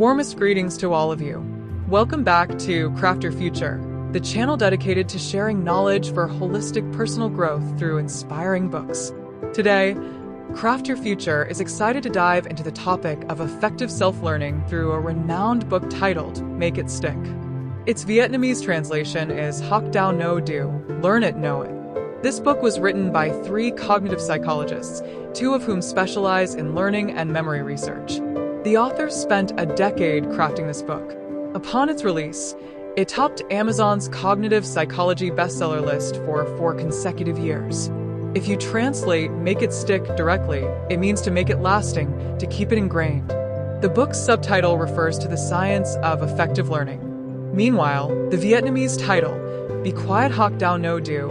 Warmest greetings to all of you. Welcome back to Craft Your Future, the channel dedicated to sharing knowledge for holistic personal growth through inspiring books. Today, Craft Your Future is excited to dive into the topic of effective self-learning through a renowned book titled Make It Stick. Its Vietnamese translation is Hoc Dao No Do, Learn It, Know It. This book was written by 3 cognitive psychologists, 2 of whom specialize in learning and memory research. The authors spent a decade crafting this book. Upon its release, it topped Amazon's cognitive psychology bestseller list for 4 consecutive years. If you translate Make It Stick directly, it means to make it lasting, to keep it ingrained. The book's subtitle refers to the science of effective learning. Meanwhile, the Vietnamese title, Be Quiet Hoc Dao No Do,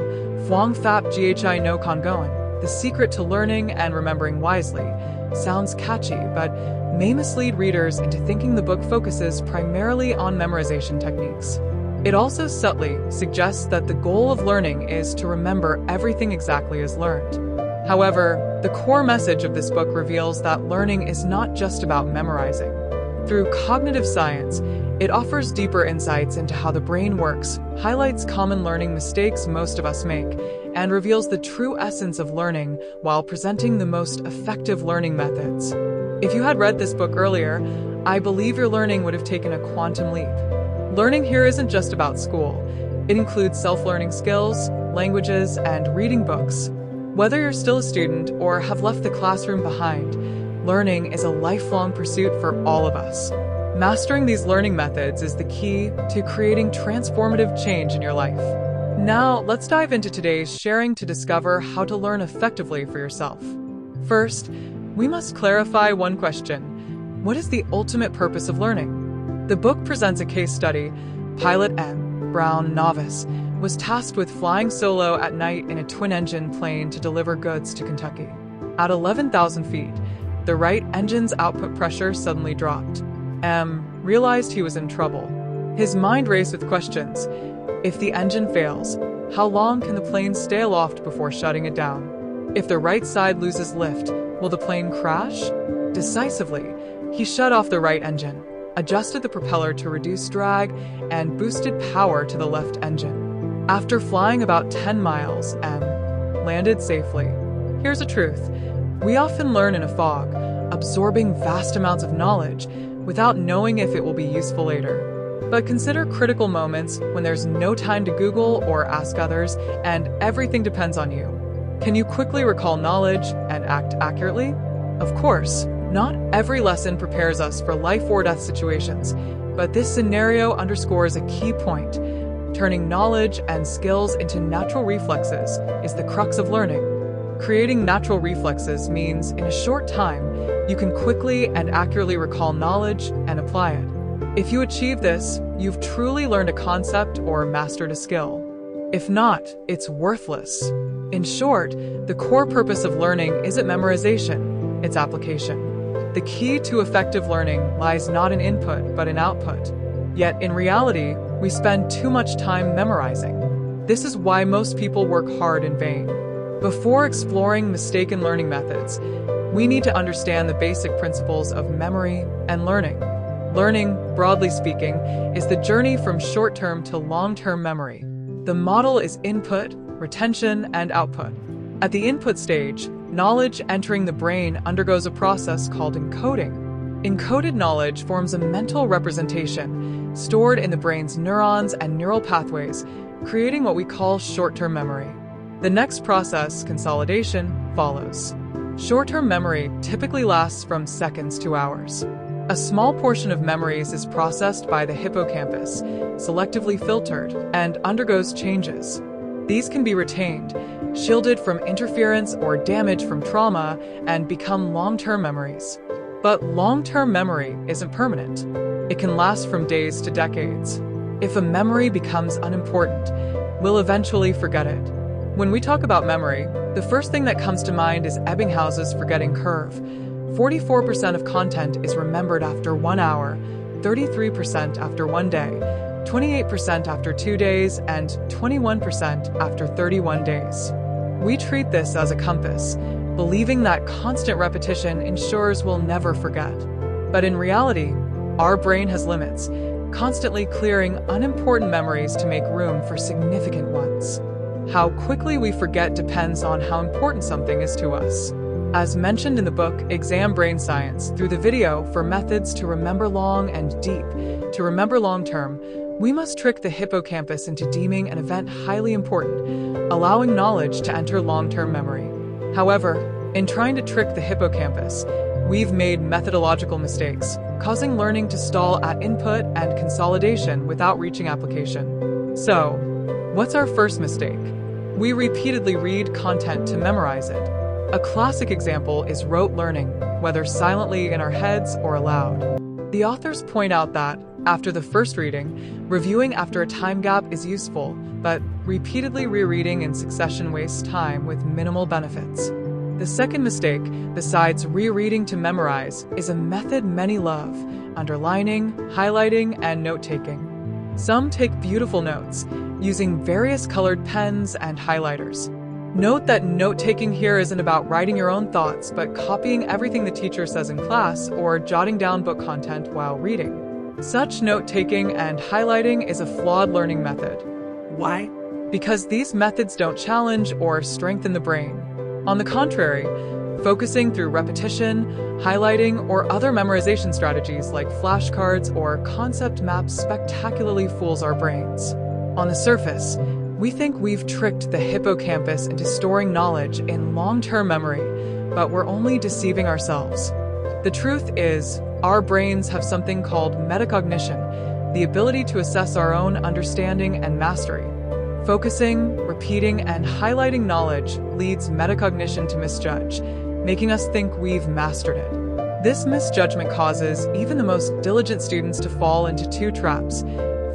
Phuong Phap Ghi No Con Goen, The Secret to Learning and Remembering Wisely, sounds catchy, but may mislead readers into thinking the book focuses primarily on memorization techniques. It also subtly suggests that the goal of learning is to remember everything exactly as learned. However, the core message of this book reveals that learning is not just about memorizing. Through cognitive science, it offers deeper insights into how the brain works, highlights common learning mistakes most of us make, and reveals the true essence of learning while presenting the most effective learning methods. If you had read this book earlier, I believe your learning would have taken a quantum leap. Learning here isn't just about school. It includes self-learning skills, languages, and reading books. Whether you're still a student or have left the classroom behind, learning is a lifelong pursuit for all of us. Mastering these learning methods is the key to creating transformative change in your life. Now, let's dive into today's sharing to discover how to learn effectively for yourself. First, we must clarify one question. What is the ultimate purpose of learning? The book presents a case study. Pilot M. Brown, novice, was tasked with flying solo at night in a twin-engine plane to deliver goods to Kentucky. At 11,000 feet, the right engine's output pressure suddenly dropped. M realized he was in trouble. His mind raced with questions. If the engine fails, how long can the plane stay aloft before shutting it down? If the right side loses lift, will the plane crash? Decisively, he shut off the right engine, adjusted the propeller to reduce drag, and boosted power to the left engine. After flying about 10 miles, M landed safely. Here's the truth. We often learn in a fog, absorbing vast amounts of knowledge without knowing if it will be useful later. But consider critical moments when there's no time to Google or ask others, and everything depends on you. Can you quickly recall knowledge and act accurately? Of course, not every lesson prepares us for life or death situations, but this scenario underscores a key point. Turning knowledge and skills into natural reflexes is the crux of learning. Creating natural reflexes means, in a short time, you can quickly and accurately recall knowledge and apply it. If you achieve this, you've truly learned a concept or mastered a skill. If not, it's worthless. In short, the core purpose of learning isn't memorization, it's application. The key to effective learning lies not in input, but in output. Yet, in reality, we spend too much time memorizing. This is why most people work hard in vain. Before exploring mistaken learning methods, we need to understand the basic principles of memory and learning. Learning, broadly speaking, is the journey from short-term to long-term memory. The model is input, retention, and output. At the input stage, knowledge entering the brain undergoes a process called encoding. Encoded knowledge forms a mental representation stored in the brain's neurons and neural pathways, creating what we call short-term memory. The next process, consolidation, follows. Short-term memory typically lasts from seconds to hours. A small portion of memories is processed by the hippocampus, selectively filtered, and undergoes changes. These can be retained, shielded from interference or damage from trauma, and become long-term memories. But long-term memory isn't permanent. It can last from days to decades. If a memory becomes unimportant, we'll eventually forget it. When we talk about memory, the first thing that comes to mind is Ebbinghaus's forgetting curve. 44% of content is remembered after 1 hour, 33% after 1 day, 28% after 2 days, and 21% after 31 days. We treat this as a compass, believing that constant repetition ensures we'll never forget. But in reality, our brain has limits, constantly clearing unimportant memories to make room for significant ones. How quickly we forget depends on how important something is to us. As mentioned in the book Exam Brain Science, through the video for methods to remember long and deep, to remember long term, we must trick the hippocampus into deeming an event highly important, allowing knowledge to enter long-term memory. However, in trying to trick the hippocampus, we've made methodological mistakes, causing learning to stall at input and consolidation without reaching application. So, what's our first mistake? We repeatedly read content to memorize it. A classic example is rote learning, whether silently in our heads or aloud. The authors point out that, after the first reading, reviewing after a time gap is useful, but repeatedly rereading in succession wastes time with minimal benefits. The second mistake, besides rereading to memorize, is a method many love: underlining, highlighting, and note-taking. Some take beautiful notes, using various colored pens and highlighters. Note that note-taking here isn't about writing your own thoughts, but copying everything the teacher says in class or jotting down book content while reading. Such note-taking and highlighting is a flawed learning method. Why? Because these methods don't challenge or strengthen the brain. On the contrary, focusing through repetition, highlighting, or other memorization strategies like flashcards or concept maps spectacularly fools our brains. On the surface, we think we've tricked the hippocampus into storing knowledge in long-term memory, but we're only deceiving ourselves. The truth is, our brains have something called metacognition, the ability to assess our own understanding and mastery. Focusing, repeating, and highlighting knowledge leads metacognition to misjudge, making us think we've mastered it. This misjudgment causes even the most diligent students to fall into two traps.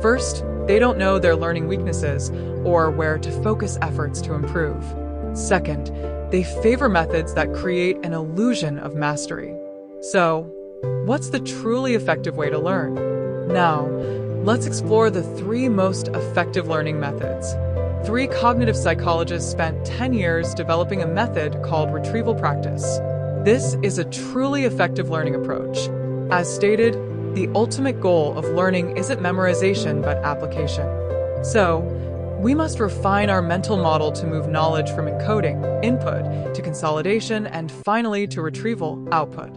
First, they don't know their learning weaknesses or where to focus efforts to improve. Second, they favor methods that create an illusion of mastery. So, what's the truly effective way to learn? Now, let's explore the 3 most effective learning methods. 3 cognitive psychologists spent 10 years developing a method called retrieval practice. This is a truly effective learning approach. As stated, the ultimate goal of learning isn't memorization but application. So, we must refine our mental model to move knowledge from encoding, input, to consolidation, and finally to retrieval, output.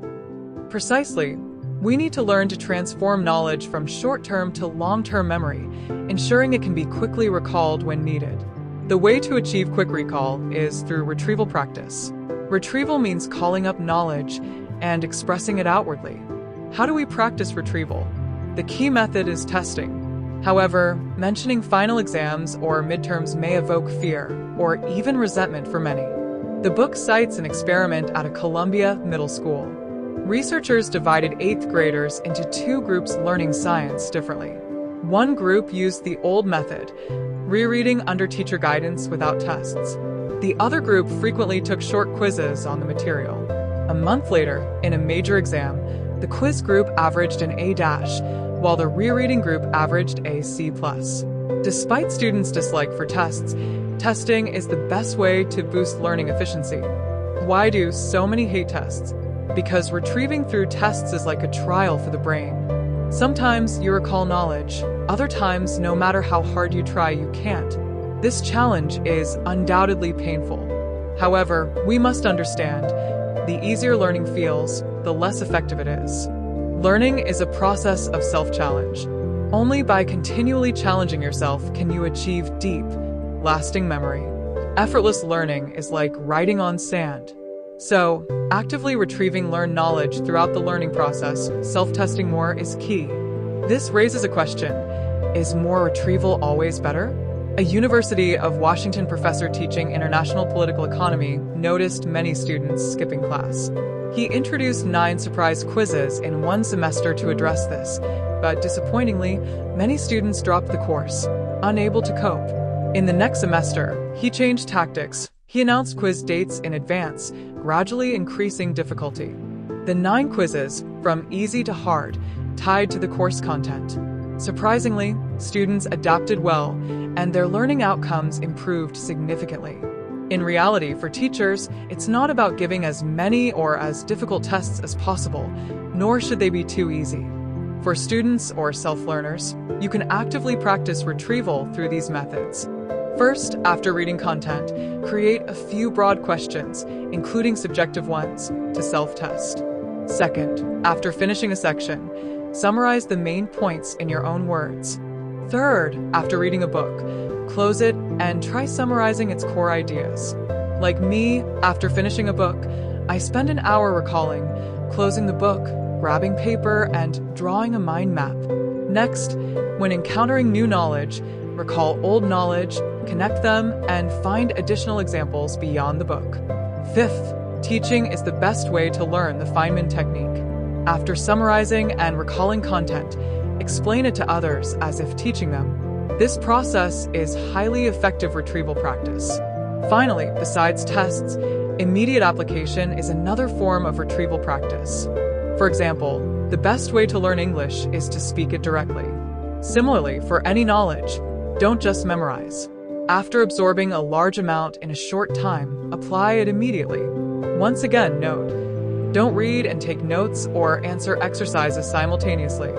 Precisely, we need to learn to transform knowledge from short-term to long-term memory, ensuring it can be quickly recalled when needed. The way to achieve quick recall is through retrieval practice. Retrieval means calling up knowledge and expressing it outwardly. How do we practice retrieval? The key method is testing. However, mentioning final exams or midterms may evoke fear or even resentment for many. The book cites an experiment at a Columbia middle school. Researchers divided 8th graders into 2 groups learning science differently. One group used the old method, rereading under teacher guidance without tests. The other group frequently took short quizzes on the material. A month later, in a major exam, the quiz group averaged an A-, while the rereading group averaged a C+. Despite students' dislike for tests, testing is the best way to boost learning efficiency. Why do so many hate tests? Because retrieving through tests is like a trial for the brain. Sometimes you recall knowledge, other times, no matter how hard you try, you can't. This challenge is undoubtedly painful. However, we must understand, the easier learning feels, the less effective it is. Learning is a process of self-challenge. Only by continually challenging yourself can you achieve deep, lasting memory. Effortless learning is like writing on sand. So, actively retrieving learned knowledge throughout the learning process, self-testing more is key. This raises a question: is more retrieval always better? A University of Washington professor teaching international political economy noticed many students skipping class. He introduced 9 surprise quizzes in one semester to address this, but disappointingly, many students dropped the course, unable to cope. In the next semester, he changed tactics. He announced quiz dates in advance, gradually increasing difficulty. The 9 quizzes, from easy to hard, tied to the course content. Surprisingly, students adapted well, and their learning outcomes improved significantly. In reality, for teachers, it's not about giving as many or as difficult tests as possible, nor should they be too easy. For students or self-learners, you can actively practice retrieval through these methods. First, after reading content, create a few broad questions, including subjective ones, to self-test. Second, after finishing a section, summarize the main points in your own words. Third, after reading a book, close it and try summarizing its core ideas. Like me, after finishing a book, I spend an hour recalling, closing the book, grabbing paper, and drawing a mind map. Next, when encountering new knowledge, recall old knowledge, connect them, and find additional examples beyond the book. Fifth, teaching is the best way to learn the Feynman technique. After summarizing and recalling content, explain it to others as if teaching them. This process is highly effective retrieval practice. Finally, besides tests, immediate application is another form of retrieval practice. For example, the best way to learn English is to speak it directly. Similarly, for any knowledge, don't just memorize. After absorbing a large amount in a short time, apply it immediately. Once again, note, don't read and take notes or answer exercises simultaneously.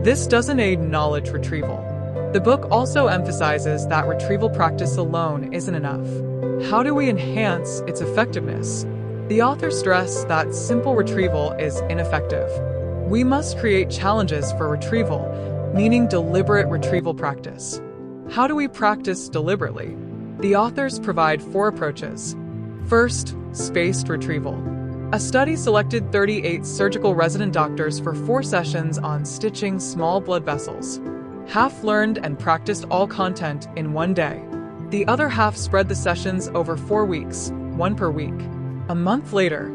This doesn't aid knowledge retrieval. The book also emphasizes that retrieval practice alone isn't enough. How do we enhance its effectiveness? The authors stress that simple retrieval is ineffective. We must create challenges for retrieval, meaning deliberate retrieval practice. How do we practice deliberately? The authors provide 4 approaches. First, spaced retrieval. A study selected 38 surgical resident doctors for 4 sessions on stitching small blood vessels. Half learned and practiced all content in 1 day. The other half spread the sessions over 4 weeks, 1 per week. A month later,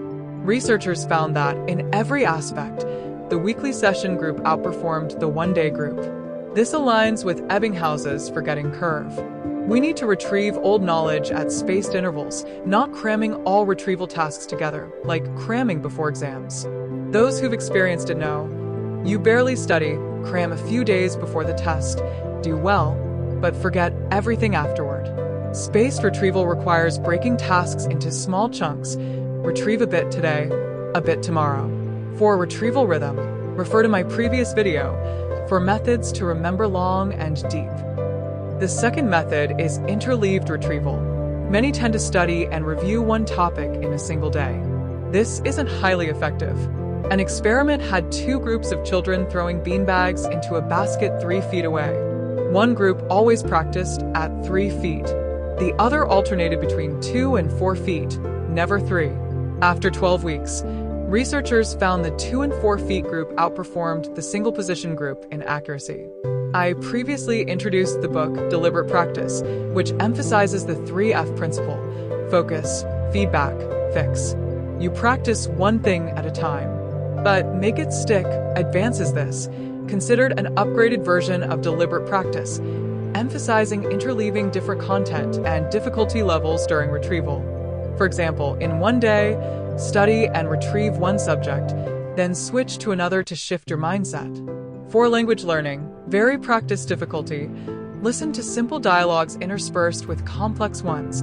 researchers found that in every aspect, the weekly session group outperformed the 1-day group. This aligns with Ebbinghaus's forgetting curve. We need to retrieve old knowledge at spaced intervals, not cramming all retrieval tasks together, like cramming before exams. Those who've experienced it know, you barely study, cram a few days before the test, do well, but forget everything afterward. Spaced retrieval requires breaking tasks into small chunks. Retrieve a bit today, a bit tomorrow. For retrieval rhythm, refer to my previous video for methods to remember long and deep. The second method is interleaved retrieval. Many tend to study and review one topic in a single day. This isn't highly effective. An experiment had 2 groups of children throwing beanbags into a basket 3 feet away. One group always practiced at 3 feet. The other alternated between 2 and 4 feet, never 3. After 12 weeks, researchers found the 2 and 4 feet group outperformed the single position group in accuracy. I previously introduced the book Deliberate Practice, which emphasizes the 3F principle: focus, feedback, fix. You practice one thing at a time. But make it stick advances this, considered an upgraded version of deliberate practice, emphasizing interleaving different content and difficulty levels during retrieval. For example, in 1 day, study and retrieve one subject, then switch to another to shift your mindset. For language learning, vary practice difficulty, listen to simple dialogues interspersed with complex ones,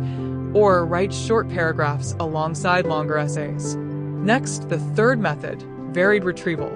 or write short paragraphs alongside longer essays. Next, the third method, varied retrieval.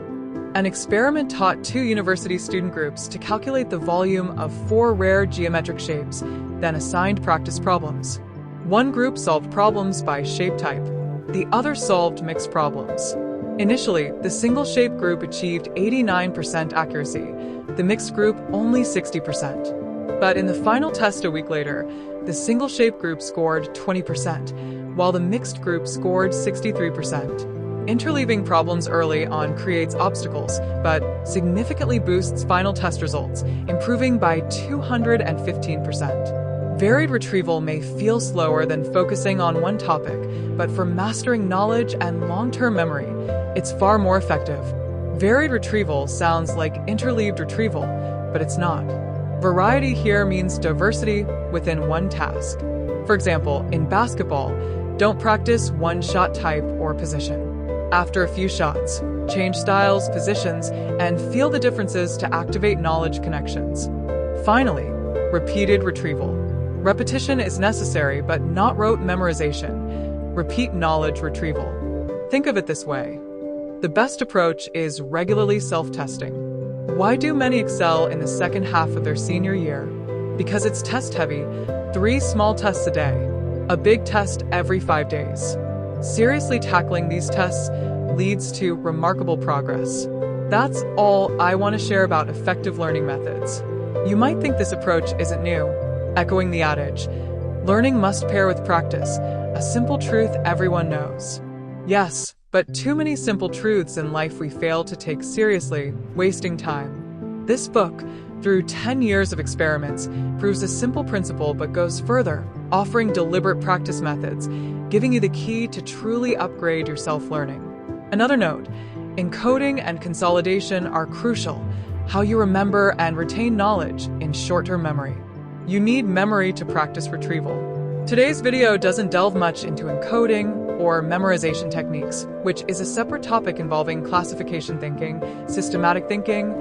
An experiment taught 2 university student groups to calculate the volume of 4 rare geometric shapes, then assigned practice problems. One group solved problems by shape type. The other solved mixed problems. Initially, the single shape group achieved 89% accuracy, the mixed group only 60%. But in the final test a week later, the single shape group scored 20%, while the mixed group scored 63%. Interleaving problems early on creates obstacles, but significantly boosts final test results, improving by 215%. Varied retrieval may feel slower than focusing on one topic, but for mastering knowledge and long-term memory, it's far more effective. Varied retrieval sounds like interleaved retrieval, but it's not. Variety here means diversity within one task. For example, in basketball, don't practice one shot type or position. After a few shots, change styles, positions, and feel the differences to activate knowledge connections. Finally, repeated retrieval. Repetition is necessary, but not rote memorization. Repeat knowledge retrieval. Think of it this way. The best approach is regularly self-testing. Why do many excel in the second half of their senior year? Because it's test-heavy, 3 small tests a day, a big test every 5 days. Seriously tackling these tests leads to remarkable progress. That's all I want to share about effective learning methods. You might think this approach isn't new, echoing the adage, learning must pair with practice, a simple truth everyone knows. Yes, but too many simple truths in life we fail to take seriously, wasting time. This book, through 10 years of experiments, proves a simple principle but goes further, offering deliberate practice methods, giving you the key to truly upgrade your self-learning. Another note, encoding and consolidation are crucial, how you remember and retain knowledge in short-term memory. You need memory to practice retrieval. Today's video doesn't delve much into encoding or memorization techniques, which is a separate topic involving classification thinking, systematic thinking,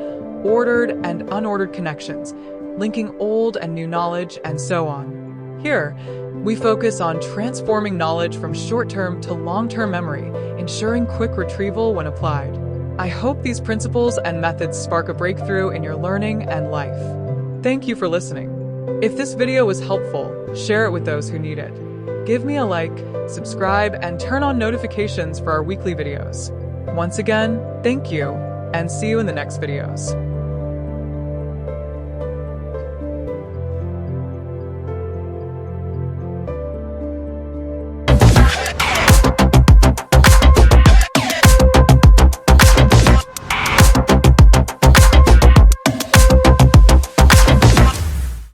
ordered and unordered connections, linking old and new knowledge, and so on. Here, we focus on transforming knowledge from short-term to long-term memory, ensuring quick retrieval when applied. I hope these principles and methods spark a breakthrough in your learning and life. Thank you for listening. If this video was helpful, share it with those who need it. Give me a like, subscribe, and turn on notifications for our weekly videos. Once again, thank you, and see you in the next videos.